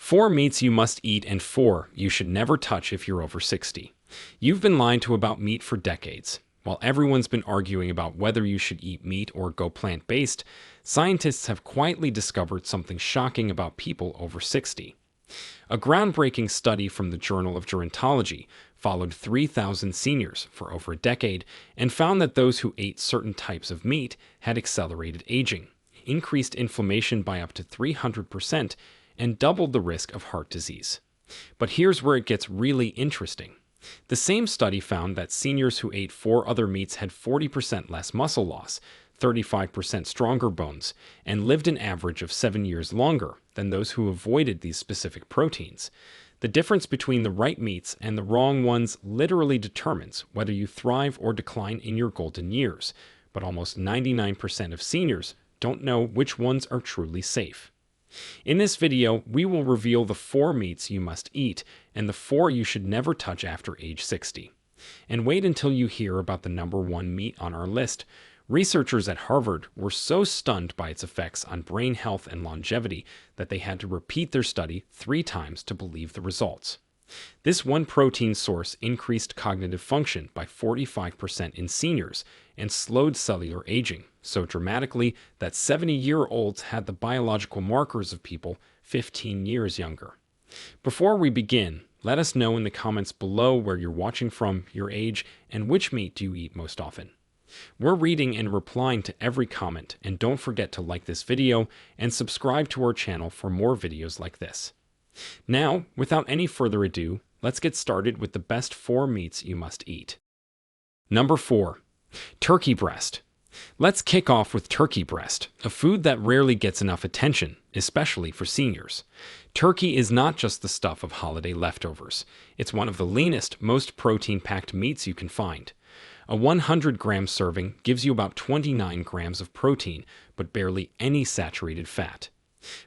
4 meats you must eat and 4 you should never touch if you're over 60. You've been lied to about meat for decades. While everyone's been arguing about whether you should eat meat or go plant-based, scientists have quietly discovered something shocking about people over 60. A groundbreaking study from the Journal of Gerontology followed 3,000 seniors for over a decade and found that those who ate certain types of meat had accelerated aging, increased inflammation by up to 300%, and doubled the risk of heart disease. But here's where it gets really interesting. The same study found that seniors who ate 4 other meats had 40% less muscle loss, 35% stronger bones, and lived an average of 7 years longer than those who avoided these specific proteins. The difference between the right meats and the wrong ones literally determines whether you thrive or decline in your golden years, but almost 99% of seniors don't know which ones are truly safe. In this video, we will reveal the 4 meats you must eat and the 4 you should never touch after age 60. And wait until you hear about the number 1 meat on our list. Researchers at Harvard were so stunned by its effects on brain health and longevity that they had to repeat their study 3 times to believe the results. This one protein source increased cognitive function by 45% in seniors and slowed cellular aging so dramatically that 70-year-olds had the biological markers of people 15 years younger. Before we begin, let us know in the comments below where you're watching from, your age, and which meat do you eat most often. We're reading and replying to every comment, and don't forget to like this video and subscribe to our channel for more videos like this. Now, without any further ado, let's get started with the best 4 meats you must eat. Number 4. Turkey breast. Let's kick off with turkey breast, a food that rarely gets enough attention, especially for seniors. Turkey is not just the stuff of holiday leftovers. It's one of the leanest, most protein-packed meats you can find. A 100-gram serving gives you about 29 grams of protein, but barely any saturated fat.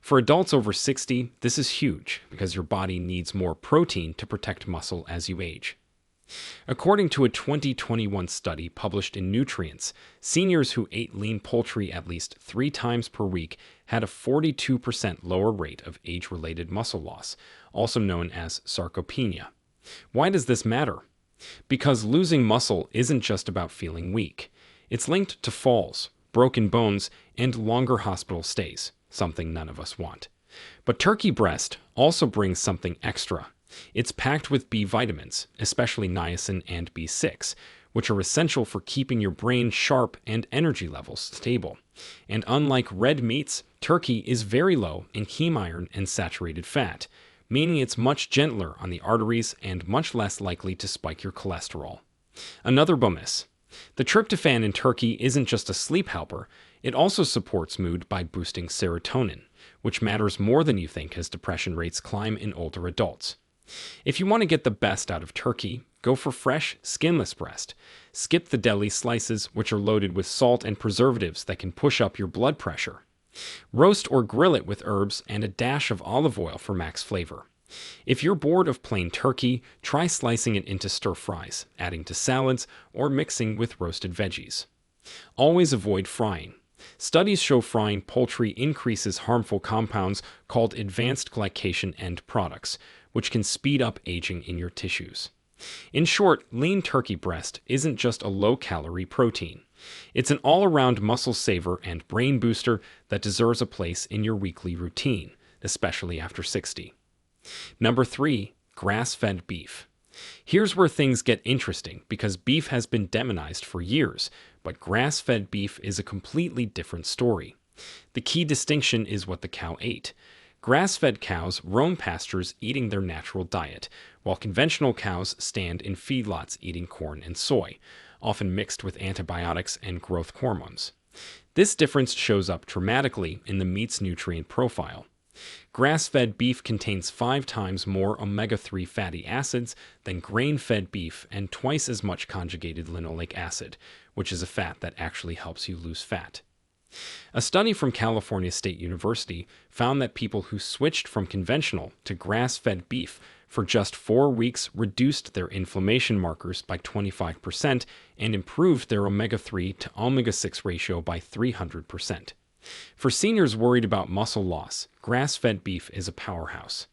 For adults over 60, this is huge because your body needs more protein to protect muscle as you age. According to a 2021 study published in Nutrients, seniors who ate lean poultry at least 3 times per week had a 42% lower rate of age-related muscle loss, also known as sarcopenia. Why does this matter? Because losing muscle isn't just about feeling weak. It's linked to falls, broken bones, and longer hospital stays, something none of us want. But turkey breast also brings something extra. It's packed with B vitamins, especially niacin and B6, which are essential for keeping your brain sharp and energy levels stable. And unlike red meats, turkey is very low in heme iron and saturated fat, meaning it's much gentler on the arteries and much less likely to spike your cholesterol. Another bonus. The tryptophan in turkey isn't just a sleep helper, it also supports mood by boosting serotonin, which matters more than you think as depression rates climb in older adults. If you want to get the best out of turkey, go for fresh, skinless breast. Skip the deli slices, which are loaded with salt and preservatives that can push up your blood pressure. Roast or grill it with herbs and a dash of olive oil for max flavor. If you're bored of plain turkey, try slicing it into stir fries, adding to salads, or mixing with roasted veggies. Always avoid frying. Studies show frying poultry increases harmful compounds called advanced glycation end products, which can speed up aging in your tissues. In short, lean turkey breast isn't just a low-calorie protein. It's an all-around muscle saver and brain booster that deserves a place in your weekly routine, especially after 60. Number 3. Grass-fed beef. Here's where things get interesting because beef has been demonized for years, but grass-fed beef is a completely different story. The key distinction is what the cow ate. Grass-fed cows roam pastures eating their natural diet, while conventional cows stand in feedlots eating corn and soy, often mixed with antibiotics and growth hormones. This difference shows up dramatically in the meat's nutrient profile. Grass-fed beef contains 5 times more omega-3 fatty acids than grain-fed beef and twice as much conjugated linoleic acid, which is a fat that actually helps you lose fat. A study from California State University found that people who switched from conventional to grass-fed beef for just 4 weeks reduced their inflammation markers by 25% and improved their omega-3 to omega-6 ratio by 300%. For seniors worried about muscle loss, grass-fed beef is a powerhouse.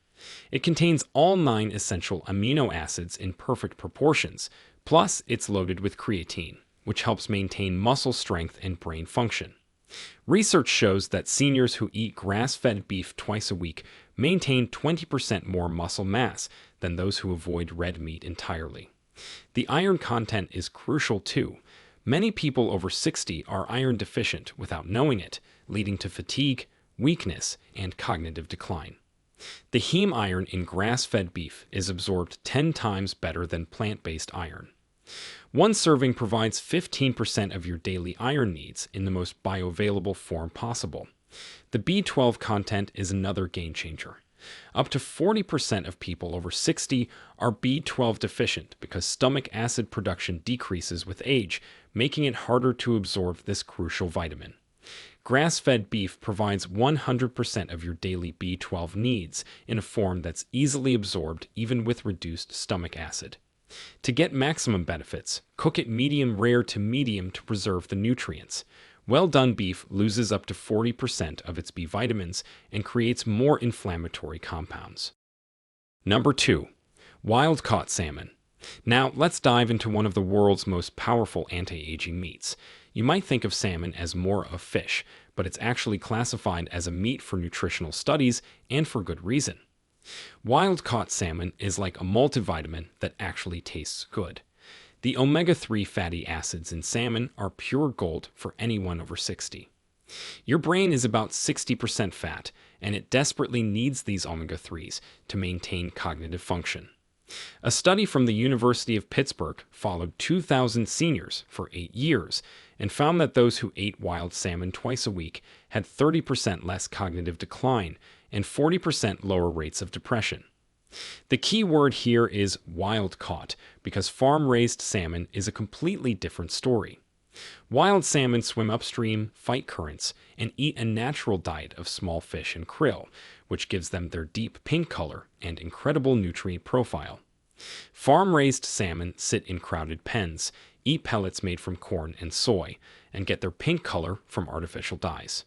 It contains all 9 essential amino acids in perfect proportions, plus it's loaded with creatine, which helps maintain muscle strength and brain function. Research shows that seniors who eat grass-fed beef twice a week maintain 20% more muscle mass than those who avoid red meat entirely. The iron content is crucial too. Many people over 60 are iron deficient without knowing it, leading to fatigue, weakness, and cognitive decline. The heme iron in grass-fed beef is absorbed 10 times better than plant-based iron. One serving provides 15% of your daily iron needs in the most bioavailable form possible. The B12 content is another game changer. Up to 40% of people over 60 are B12 deficient because stomach acid production decreases with age, making it harder to absorb this crucial vitamin. Grass-fed beef provides 100% of your daily B12 needs in a form that's easily absorbed even with reduced stomach acid. To get maximum benefits, cook it medium rare to medium to preserve the nutrients. Well-done beef loses up to 40% of its B vitamins and creates more inflammatory compounds. Number 2. Wild-caught salmon. Now, let's dive into one of the world's most powerful anti-aging meats. You might think of salmon as more of fish, but it's actually classified as a meat for nutritional studies and for good reason. Wild-caught salmon is like a multivitamin that actually tastes good. The omega-3 fatty acids in salmon are pure gold for anyone over 60. Your brain is about 60% fat, and it desperately needs these omega-3s to maintain cognitive function. A study from the University of Pittsburgh followed 2,000 seniors for 8 years and found that those who ate wild salmon twice a week had 30% less cognitive decline and 40% lower rates of depression. The key word here is wild-caught, because farm-raised salmon is a completely different story. Wild salmon swim upstream, fight currents, and eat a natural diet of small fish and krill, which gives them their deep pink color and incredible nutrient profile. Farm-raised salmon sit in crowded pens, eat pellets made from corn and soy, and get their pink color from artificial dyes.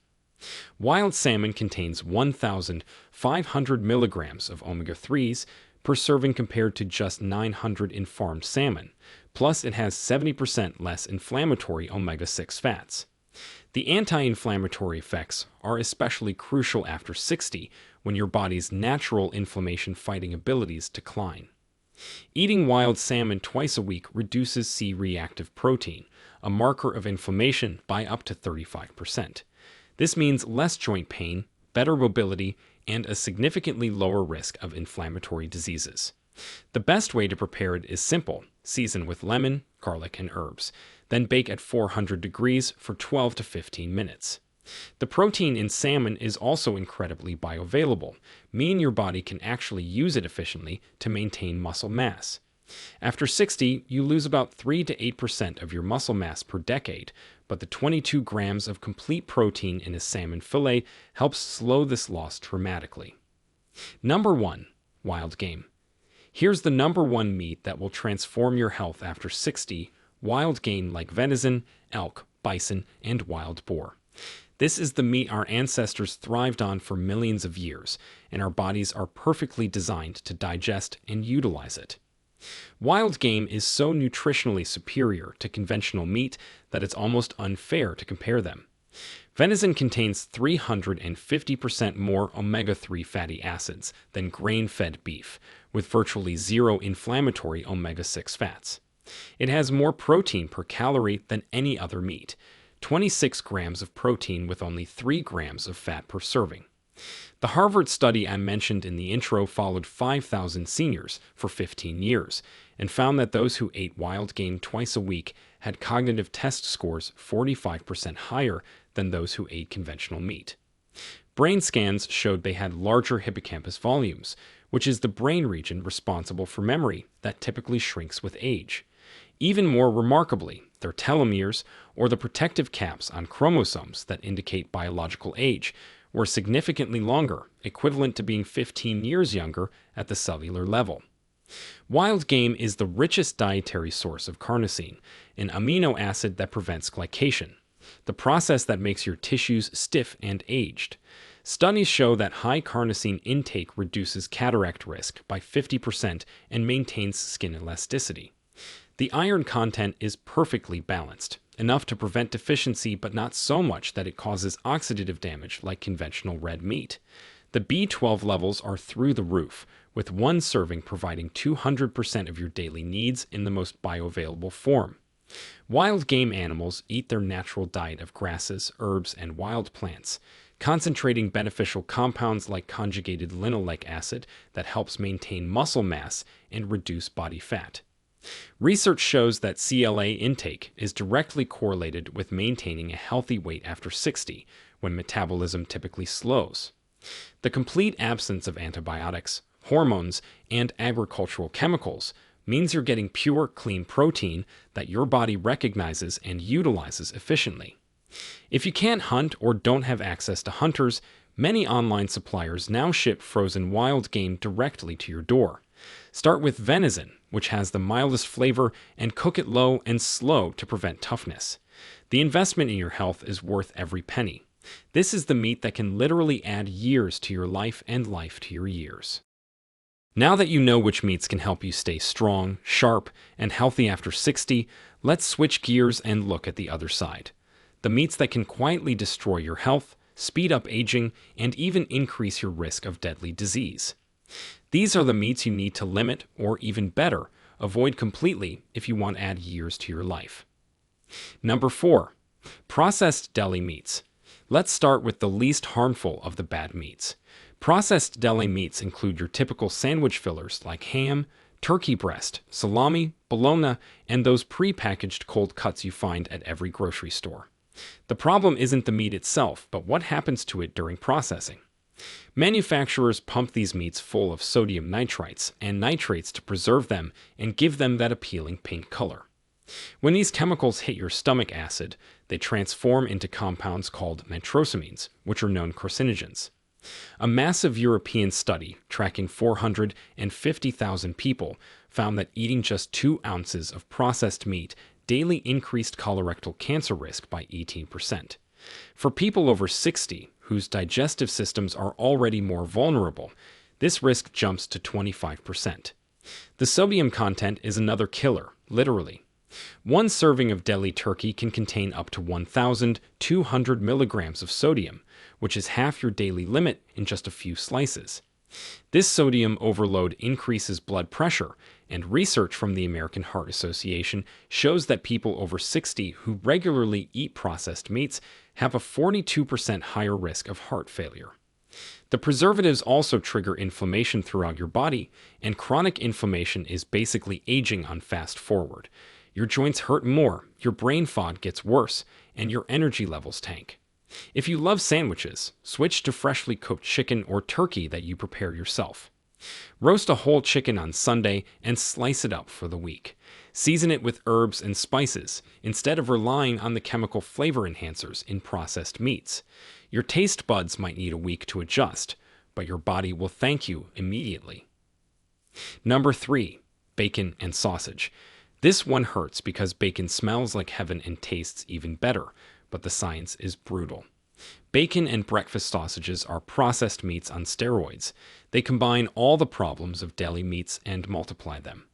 Wild salmon contains 1,500 milligrams of omega-3s per serving compared to just 900 in farmed salmon, plus it has 70% less inflammatory omega-6 fats. The anti-inflammatory effects are especially crucial after 60 when your body's natural inflammation-fighting abilities decline. Eating wild salmon twice a week reduces C-reactive protein, a marker of inflammation, by up to 35%. This means less joint pain, better mobility, and a significantly lower risk of inflammatory diseases. The best way to prepare it is simple: season with lemon, garlic, and herbs, then bake at 400 degrees for 12 to 15 minutes. The protein in salmon is also incredibly bioavailable, meaning your body can actually use it efficiently to maintain muscle mass. After 60, you lose about 3 to 8% of your muscle mass per decade, but the 22 grams of complete protein in a salmon fillet helps slow this loss dramatically. Number 1. Wild game. Here's the number 1 meat that will transform your health after 60: wild game like venison, elk, bison, and wild boar. This is the meat our ancestors thrived on for millions of years, and our bodies are perfectly designed to digest and utilize it. Wild game is so nutritionally superior to conventional meat that it's almost unfair to compare them. Venison contains 350% more omega-3 fatty acids than grain-fed beef, with virtually zero inflammatory omega-6 fats. It has more protein per calorie than any other meat: 26 grams of protein with only 3 grams of fat per serving. The Harvard study I mentioned in the intro followed 5,000 seniors for 15 years and found that those who ate wild game twice a week had cognitive test scores 45% higher than those who ate conventional meat. Brain scans showed they had larger hippocampus volumes, which is the brain region responsible for memory that typically shrinks with age. Even more remarkably, their telomeres, or the protective caps on chromosomes that indicate biological age, were significantly longer, equivalent to being 15 years younger at the cellular level. Wild game is the richest dietary source of carnosine, an amino acid that prevents glycation, the process that makes your tissues stiff and aged. Studies show that high carnosine intake reduces cataract risk by 50% and maintains skin elasticity. The iron content is perfectly balanced, enough to prevent deficiency but not so much that it causes oxidative damage like conventional red meat. The B12 levels are through the roof, with one serving providing 200% of your daily needs in the most bioavailable form. Wild game animals eat their natural diet of grasses, herbs, and wild plants, concentrating beneficial compounds like conjugated linoleic acid that helps maintain muscle mass and reduce body fat. Research shows that CLA intake is directly correlated with maintaining a healthy weight after 60, when metabolism typically slows. The complete absence of antibiotics, hormones, and agricultural chemicals means you're getting pure, clean protein that your body recognizes and utilizes efficiently. If you can't hunt or don't have access to hunters, many online suppliers now ship frozen wild game directly to your door. Start with venison, which has the mildest flavor, and cook it low and slow to prevent toughness. The investment in your health is worth every penny. This is the meat that can literally add years to your life and life to your years. Now that you know which meats can help you stay strong, sharp, and healthy after 60, let's switch gears and look at the other side. The meats that can quietly destroy your health, speed up aging, and even increase your risk of deadly disease. These are the meats you need to limit, or even better, avoid completely if you want to add years to your life. Number 4. Processed deli meats. Let's start with the least harmful of the bad meats. Processed deli meats include your typical sandwich fillers like ham, turkey breast, salami, bologna, and those pre-packaged cold cuts you find at every grocery store. The problem isn't the meat itself, but what happens to it during processing. Manufacturers pump these meats full of sodium nitrites and nitrates to preserve them and give them that appealing pink color. When these chemicals hit your stomach acid, they transform into compounds called nitrosamines, which are known carcinogens. A massive European study tracking 450,000 people found that eating just 2 ounces of processed meat daily increased colorectal cancer risk by 18%. For people over 60, whose digestive systems are already more vulnerable, this risk jumps to 25%. The sodium content is another killer, literally. One serving of deli turkey can contain up to 1,200 milligrams of sodium, which is half your daily limit in just a few slices. This sodium overload increases blood pressure, and research from the American Heart Association shows that people over 60 who regularly eat processed meats have a 42% higher risk of heart failure. The preservatives also trigger inflammation throughout your body, and chronic inflammation is basically aging on fast forward. Your joints hurt more, your brain fog gets worse, and your energy levels tank. If you love sandwiches, switch to freshly cooked chicken or turkey that you prepare yourself. Roast a whole chicken on Sunday and slice it up for the week. Season it with herbs and spices instead of relying on the chemical flavor enhancers in processed meats. Your taste buds might need a week to adjust, but your body will thank you immediately. Number 3. Bacon and sausage. This one hurts because bacon smells like heaven and tastes even better, but the science is brutal. Bacon and breakfast sausages are processed meats on steroids. They combine all the problems of deli meats and multiply them.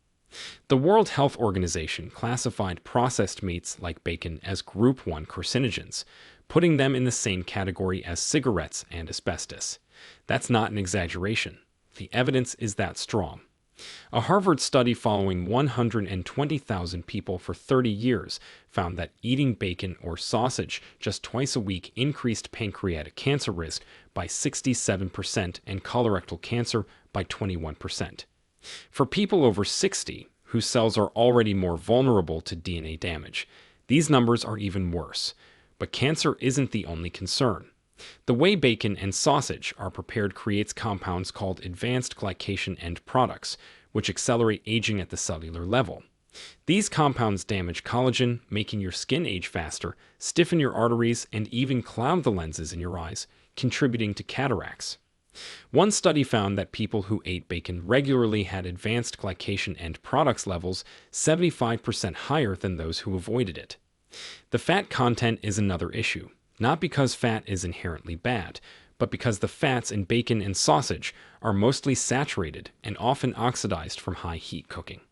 The World Health Organization classified processed meats like bacon as Group 1 carcinogens, putting them in the same category as cigarettes and asbestos. That's not an exaggeration. The evidence is that strong. A Harvard study following 120,000 people for 30 years found that eating bacon or sausage just twice a week increased pancreatic cancer risk by 67% and colorectal cancer by 21%. For people over 60, whose cells are already more vulnerable to DNA damage, these numbers are even worse. But cancer isn't the only concern. The way bacon and sausage are prepared creates compounds called advanced glycation end products, which accelerate aging at the cellular level. These compounds damage collagen, making your skin age faster, stiffen your arteries, and even cloud the lenses in your eyes, contributing to cataracts. One study found that people who ate bacon regularly had advanced glycation end products levels 75% higher than those who avoided it. The fat content is another issue. Not because fat is inherently bad, but because the fats in bacon and sausage are mostly saturated and often oxidized from high heat cooking.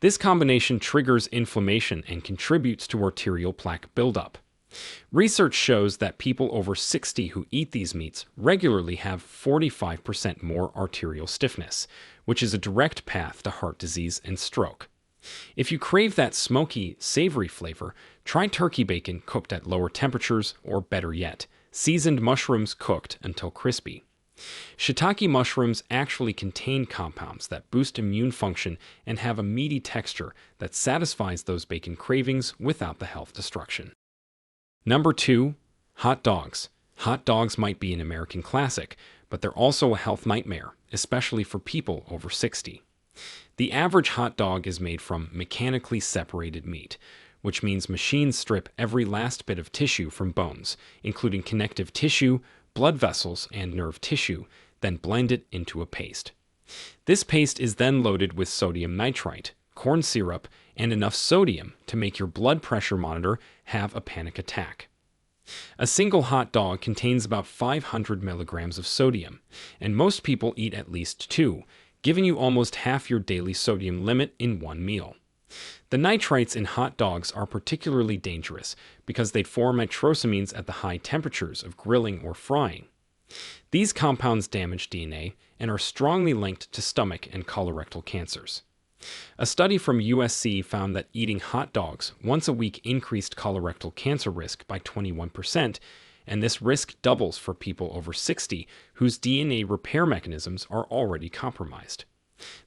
This combination triggers inflammation and contributes to arterial plaque buildup. Research shows that people over 60 who eat these meats regularly have 45% more arterial stiffness, which is a direct path to heart disease and stroke. If you crave that smoky, savory flavor, try turkey bacon cooked at lower temperatures, or better yet, seasoned mushrooms cooked until crispy. Shiitake mushrooms actually contain compounds that boost immune function and have a meaty texture that satisfies those bacon cravings without the health destruction. Number 2. Hot dogs. Hot dogs might be an American classic, but they're also a health nightmare, especially for people over 60. The average hot dog is made from mechanically separated meat, which means machines strip every last bit of tissue from bones, including connective tissue, blood vessels, and nerve tissue, then blend it into a paste. This paste is then loaded with sodium nitrite, corn syrup, and enough sodium to make your blood pressure monitor have a panic attack. A single hot dog contains about 500 milligrams of sodium, and most people eat at least 2, giving you almost half your daily sodium limit in one meal. The nitrites in hot dogs are particularly dangerous because they form nitrosamines at the high temperatures of grilling or frying. These compounds damage DNA and are strongly linked to stomach and colorectal cancers. A study from USC found that eating hot dogs once a week increased colorectal cancer risk by 21%, and this risk doubles for people over 60 whose DNA repair mechanisms are already compromised.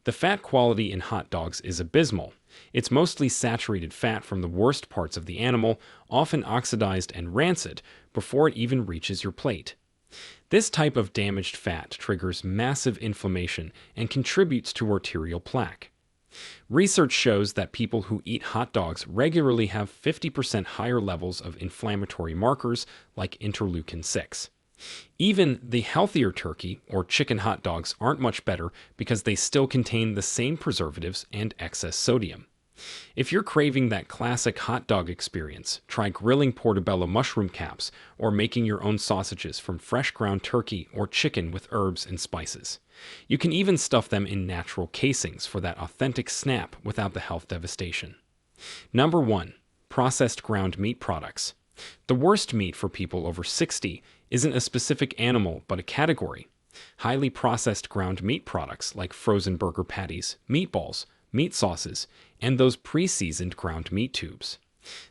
The fat quality in hot dogs is abysmal. It's mostly saturated fat from the worst parts of the animal, often oxidized and rancid, before it even reaches your plate. This type of damaged fat triggers massive inflammation and contributes to arterial plaque. Research shows that people who eat hot dogs regularly have 50% higher levels of inflammatory markers like interleukin-6. Even the healthier turkey or chicken hot dogs aren't much better because they still contain the same preservatives and excess sodium. If you're craving that classic hot dog experience, try grilling portobello mushroom caps or making your own sausages from fresh ground turkey or chicken with herbs and spices. You can even stuff them in natural casings for that authentic snap without the health devastation. Number 1. Processed ground meat products. The worst meat for people over 60 isn't a specific animal but a category. Highly processed ground meat products like frozen burger patties, meatballs, meat sauces, and those pre-seasoned ground meat tubes.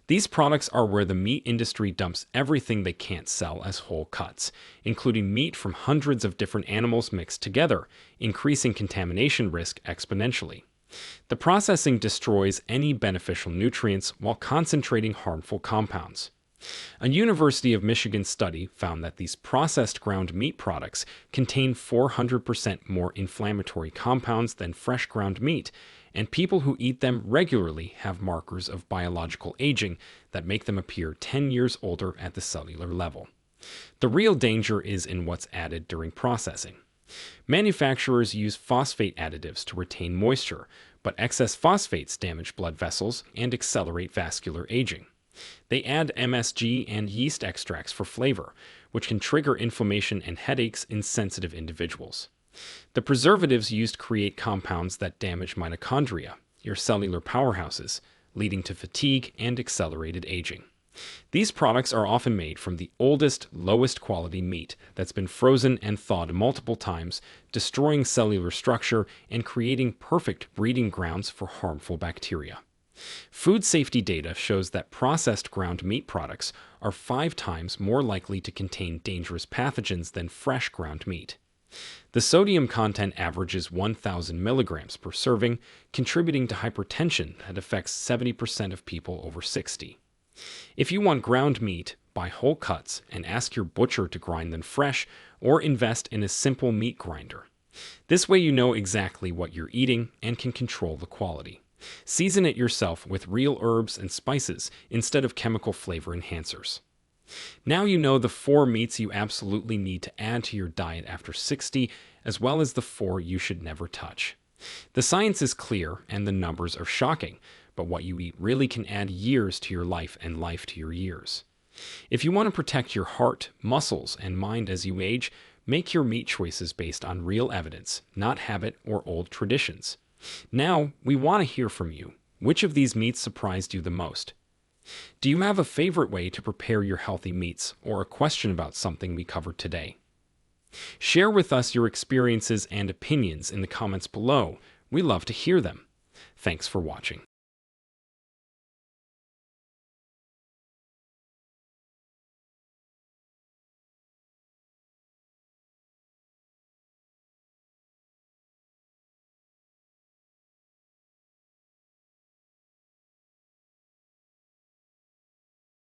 These products are where the meat industry dumps everything they can't sell as whole cuts, including meat from hundreds of different animals mixed together, increasing contamination risk exponentially. The processing destroys any beneficial nutrients while concentrating harmful compounds. A University of Michigan study found that these processed ground meat products contain 400% more inflammatory compounds than fresh ground meat, and people who eat them regularly have markers of biological aging that make them appear 10 years older at the cellular level. The real danger is in what's added during processing. Manufacturers use phosphate additives to retain moisture, but excess phosphates damage blood vessels and accelerate vascular aging. They add MSG and yeast extracts for flavor, which can trigger inflammation and headaches in sensitive individuals. The preservatives used create compounds that damage mitochondria, your cellular powerhouses, leading to fatigue and accelerated aging. These products are often made from the oldest, lowest quality meat that's been frozen and thawed multiple times, destroying cellular structure and creating perfect breeding grounds for harmful bacteria. Food safety data shows that processed ground meat products are 5 times more likely to contain dangerous pathogens than fresh ground meat. The sodium content averages 1,000 milligrams per serving, contributing to hypertension that affects 70% of people over 60. If you want ground meat, buy whole cuts and ask your butcher to grind them fresh or invest in a simple meat grinder. This way you know exactly what you're eating and can control the quality. Season it yourself with real herbs and spices instead of chemical flavor enhancers. Now you know the 4 meats you absolutely need to add to your diet after 60, as well as the 4 you should never touch. The science is clear and the numbers are shocking, but what you eat really can add years to your life and life to your years. If you want to protect your heart, muscles, and mind as you age, make your meat choices based on real evidence, not habit or old traditions. Now, we want to hear from you. Which of these meats surprised you the most? Do you have a favorite way to prepare your healthy meats or a question about something we covered today? Share with us your experiences and opinions in the comments below. We love to hear them. Thanks for watching.